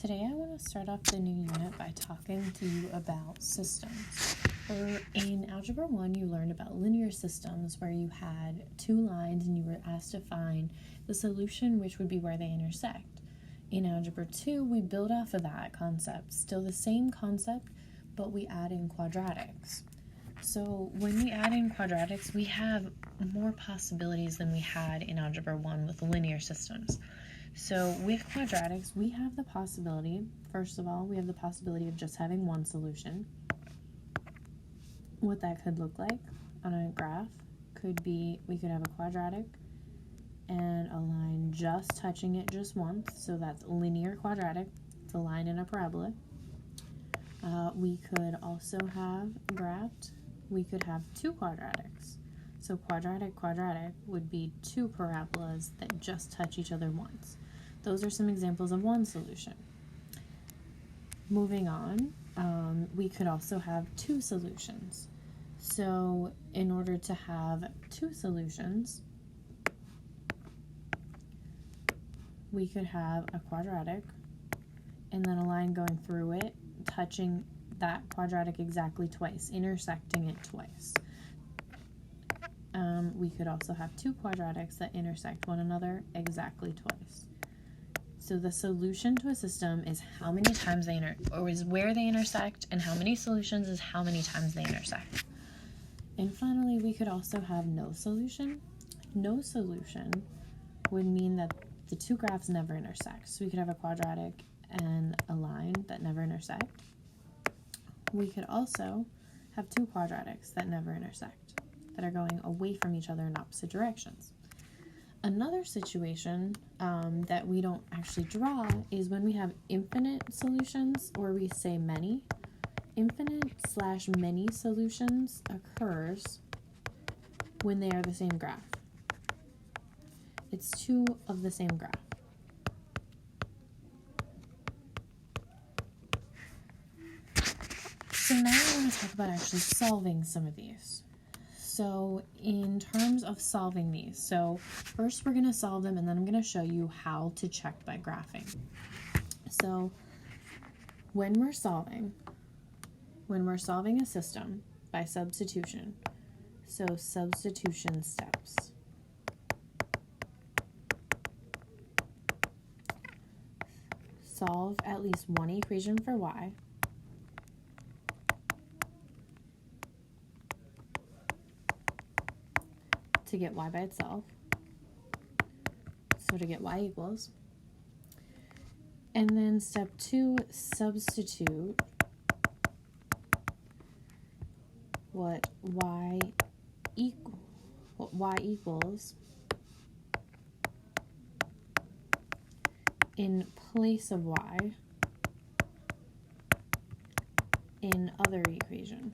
Today I want to start off the new unit by talking to you about systems. In Algebra 1 you learned about linear systems where you had two lines and you were asked to find the solution, which would be where they intersect. In Algebra 2 we build off of that concept, still the same concept, but we add in quadratics. So when we add in quadratics we have more possibilities than we had in Algebra 1 with linear systems. So with quadratics, we have the possibility, first of all, we have the possibility of just having one solution. What that could look like on a graph could be, we could have a quadratic and a line just touching it just once, so that's linear quadratic. It's a line in a parabola. We could also have graphed, we could have two quadratics. So quadratic would be two parabolas that just touch each other once. Those are some examples of one solution. Moving on, we could also have two solutions. So in order to have two solutions, we could have a quadratic and then a line going through it, touching that quadratic exactly twice, intersecting it twice. We could also have two quadratics that intersect one another exactly twice. So the solution to a system is how many times they is where they intersect, and how many solutions is how many times they intersect. And finally, we could also have no solution. No solution would mean that the two graphs never intersect. So we could have a quadratic and a line that never intersect. We could also have two quadratics that never intersect, that are going away from each other in opposite directions. Another situation that we don't actually draw is when we have infinite solutions, or we say many. Infinite/many solutions occurs when they are the same graph. It's two of the same graph. So now I want to talk about actually solving some of these. So in terms of solving these, so first we're going to solve them and then I'm going to show you how to check by graphing. So when we're solving a system by substitution, so substitution steps. Solve at least one equation for y. To get y by itself, so to get y equals. And then step 2, substitute what y equals in place of y in other equation.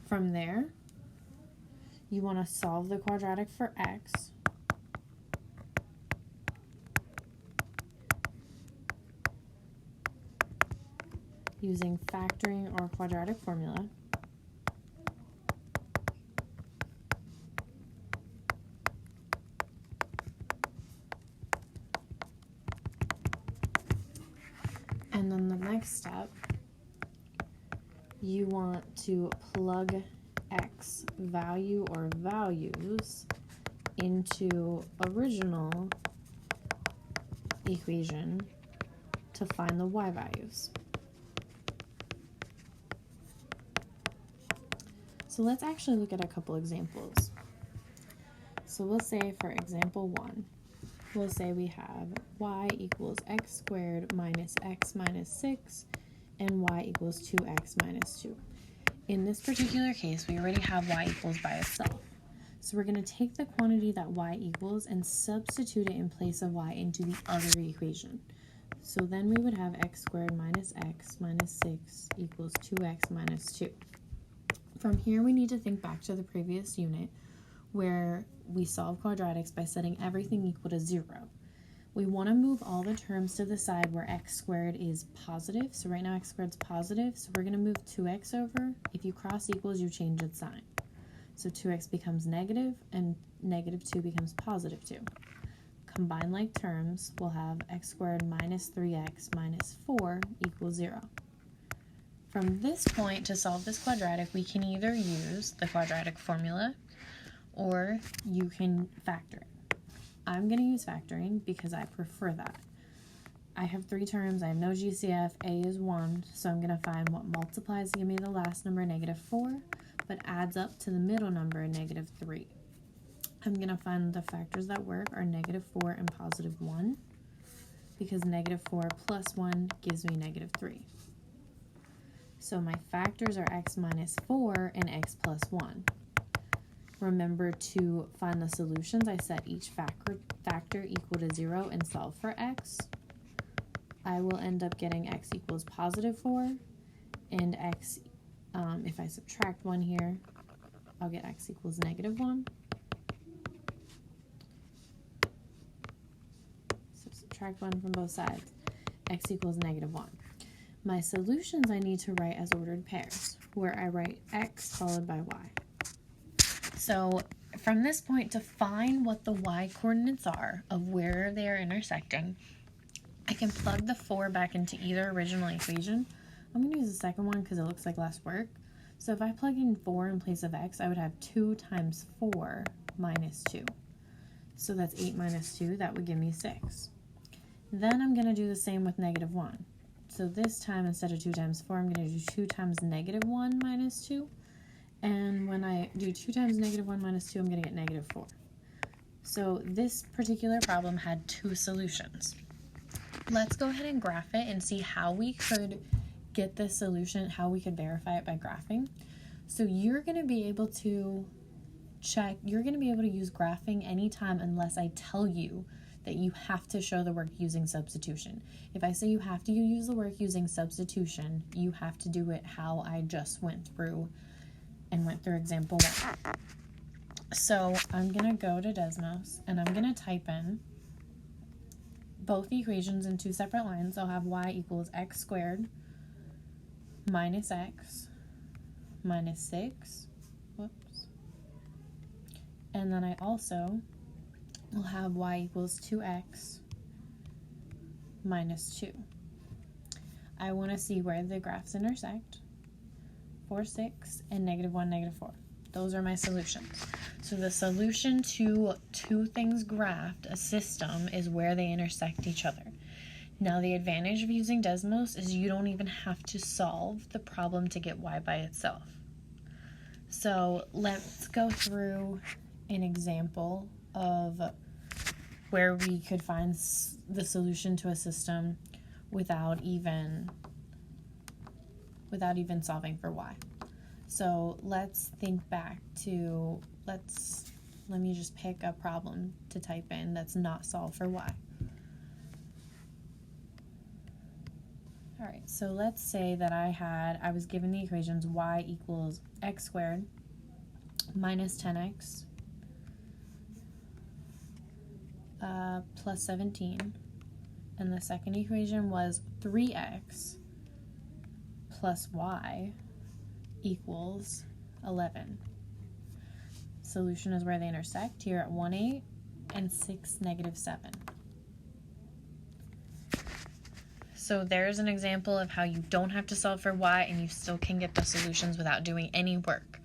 From there, you want to solve the quadratic for x. Using factoring or quadratic formula. And then the next step, you want to plug x value or values into original equation to find the y values. So let's actually look at a couple examples. So we'll say for example 1, we'll say we have y equals x squared minus x minus 6 and y equals 2x minus 2. In this particular case, we already have y equals by itself. So we're going to take the quantity that y equals and substitute it in place of y into the other equation. So then we would have x squared minus x minus 6 equals 2x minus 2. From here, we need to think back to the previous unit where we solve quadratics by setting everything equal to 0. We want to move all the terms to the side where x squared is positive. So right now x squared is positive, so we're going to move 2x over. If you cross equals, you change its sign. So 2x becomes negative, and negative 2 becomes positive 2. combine like terms, we'll have x squared minus 3x minus 4 equals 0. From this point, to solve this quadratic, we can either use the quadratic formula or you can factor it. I'm going to use factoring because I prefer that. I have 3 terms, I have no GCF, a is 1, so I'm going to find what multiplies to give me the last number, -4, but adds up to the middle number, -3. I'm going to find the factors that work are -4 and +1, because -4 plus 1 gives me -3. So my factors are x minus 4 and x plus 1. Remember to find the solutions, I set each factor equal to 0 and solve for x. I will end up getting x equals +4, and x, if I subtract 1 here, I'll get x equals -1. So subtract 1 from both sides, x equals -1. My solutions I need to write as ordered pairs, where I write x followed by y. So from this point, to find what the y coordinates are of where they are intersecting, I can plug the 4 back into either original equation. I'm going to use the second one because it looks like less work. So if I plug in 4 in place of x, I would have 2 times 4 minus 2. So that's 8 minus 2, that would give me 6. Then I'm going to do the same with -1. So this time, instead of 2 times 4, I'm going to do 2 times -1 minus 2. And when I do 2 times -1 minus 2, I'm going to get -4. So this particular problem had 2 solutions. Let's go ahead and graph it and see how we could get this solution, how we could verify it by graphing. So you're going to be able to use graphing anytime unless I tell you that you have to show the work using substitution. If I say you have to use the work using substitution, you have to do it how I just went through example 1. So I'm going to go to Desmos and I'm going to type in both equations in 2 separate lines. I'll have y equals x squared minus x minus 6. Whoops. And then I also will have y equals 2x minus 2. I want to see where the graphs intersect. 4, 6, and -1, -4. Those are my solutions. So the solution to 2 things graphed, a system, is where they intersect each other. Now the advantage of using Desmos is you don't even have to solve the problem to get y by itself. So let's go through an example of where we could find the solution to a system without even solving for y. So let's think back to, let me just pick a problem to type in that's not solved for y. Alright, so let's say that I was given the equations y equals x squared minus 10x plus 17, and the second equation was 3x plus y equals 11. Solution is where they intersect, here at 1, 8 and 6, -7. So there's an example of how you don't have to solve for y and you still can get the solutions without doing any work.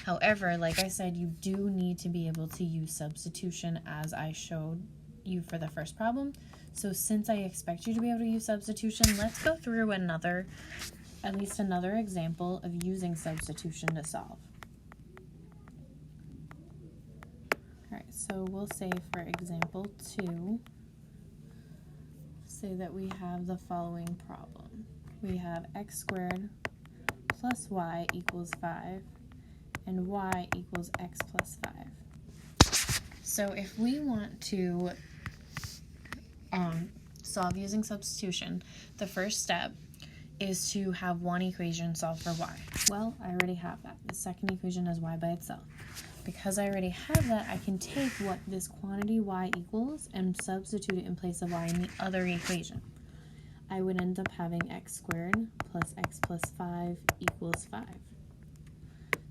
However, like I said, you do need to be able to use substitution as I showed you for the first problem. So since I expect you to be able to use substitution, let's go through at least another example of using substitution to solve. Alright, so we'll say for example 2, say that we have the following problem. We have x squared plus y equals 5 and y equals x plus 5. So if we want to solve using substitution, the first step is to have one equation solve for y. Well, I already have that. The second equation is y by itself. Because I already have that, I can take what this quantity y equals and substitute it in place of y in the other equation. I would end up having x squared plus x plus 5 equals 5.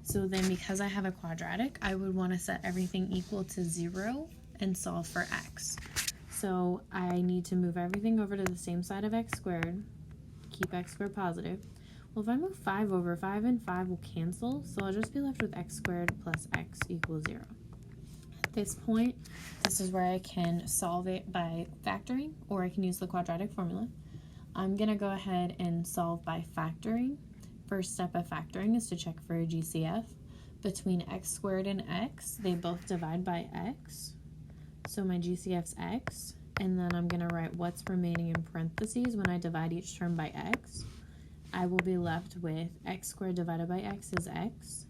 So then because I have a quadratic, I would want to set everything equal to 0 and solve for x. So I need to move everything over to the same side of x squared, keep x squared positive. Well, if I move 5 over, 5 and 5 will cancel, so I'll just be left with x squared plus x equals 0. At this point, this is where I can solve it by factoring, or I can use the quadratic formula. I'm going to go ahead and solve by factoring. First step of factoring is to check for a GCF. Between x squared and x, they both divide by x. So my GCF's x, and then I'm going to write what's remaining in parentheses when I divide each term by x. I will be left with x squared divided by x is x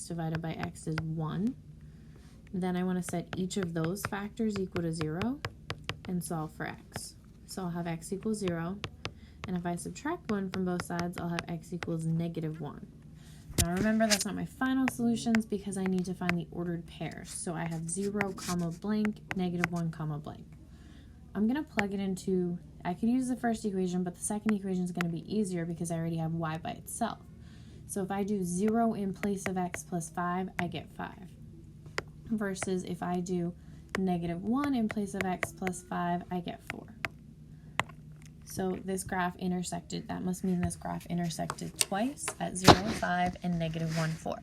divided by x is 1. Then I want to set each of those factors equal to 0 and solve for x. So I'll have x equals 0, and if I subtract 1 from both sides, I'll have x equals negative 1. Now remember, that's not my final solutions because I need to find the ordered pairs. So I have 0, comma, blank, negative 1, comma, blank. I'm going to plug it into, I could use the first equation, but the second equation is going to be easier because I already have y by itself. So if I do 0 in place of x plus 5, I get 5. Versus if I do negative 1 in place of x plus 5, I get 4. So this graph intersected, that must mean this graph intersected twice at 0, 5, and negative 1, 4.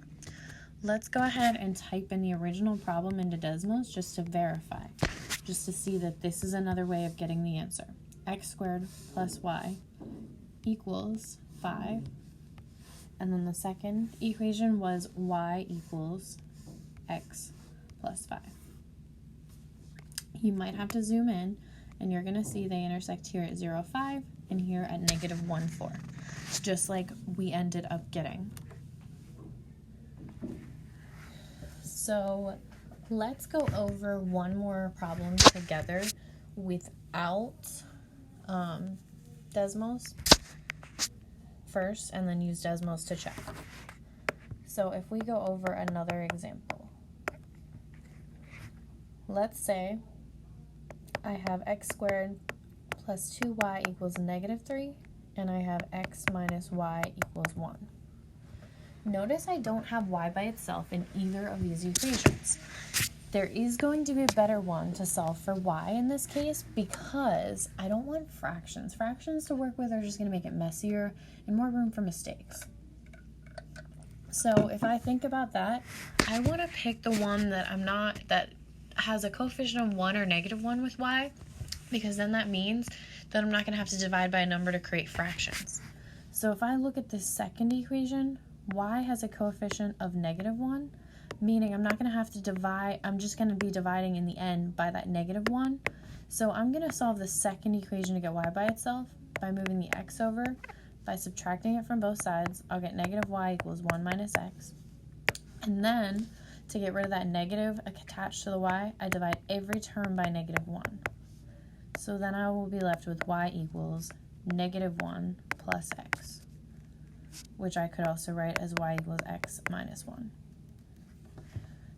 Let's go ahead and type in the original problem into Desmos just to verify, just to see that this is another way of getting the answer. X squared plus y equals 5. And then the second equation was y equals x plus 5. You might have to zoom in, and you're going to see they intersect here at 0, 5 and here at negative 1, 4, just like we ended up getting. So let's go over one more problem together without Desmos first, and then use Desmos to check. So if we go over another example, let's say I have x squared plus 2y equals negative 3, and I have x minus y equals 1. Notice I don't have y by itself in either of these equations. There is going to be a better one to solve for y in this case because I don't want fractions. Fractions to work with are just going to make it messier and more room for mistakes. So if I think about that, I want to pick the one that has a coefficient of 1 or negative 1 with y, because then that means that I'm not going to have to divide by a number to create fractions. So if I look at this second equation, y has a coefficient of negative 1, meaning I'm not going to have to divide, I'm just going to be dividing in the end by that negative 1. So I'm going to solve the second equation to get y by itself by moving the x over. By subtracting it from both sides, I'll get negative y equals 1 minus x. And then, to get rid of that negative attached to the y, I divide every term by negative 1. So then I will be left with y equals negative 1 plus x, which I could also write as y equals x minus 1.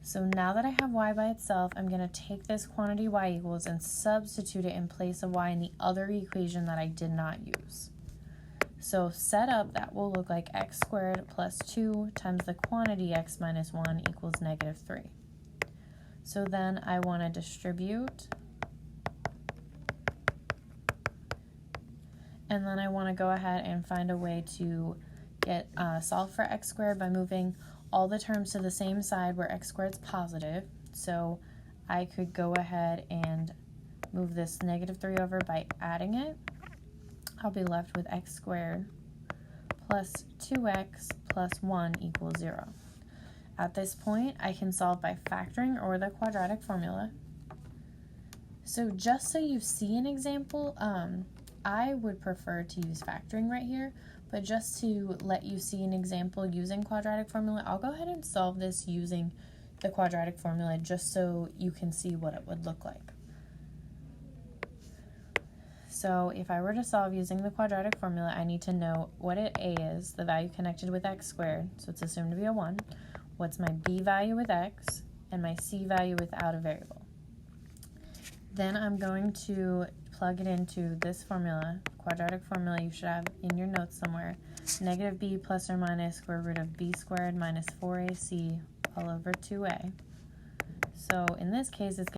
So now that I have y by itself, I'm going to take this quantity y equals and substitute it in place of y in the other equation that I did not use. So set up, that will look like x squared plus 2 times the quantity x minus 1 equals negative 3. So then I want to distribute, and then I want to go ahead and find a way to get solve for x squared by moving all the terms to the same side where x squared is positive. So I could go ahead and move this negative 3 over by adding it. I'll be left with x squared plus 2x plus 1 equals 0. At this point, I can solve by factoring or the quadratic formula. So just so you see an example, I would prefer to use factoring right here, but just to let you see an example using quadratic formula, I'll go ahead and solve this using the quadratic formula just so you can see what it would look like. So if I were to solve using the quadratic formula, I need to know what a is, the value connected with x squared, so it's assumed to be a 1, what's my b value with x, and my c value without a variable. Then I'm going to plug it into this formula, quadratic formula you should have in your notes somewhere, negative b plus or minus square root of b squared minus 4ac all over 2a. So in this case, it's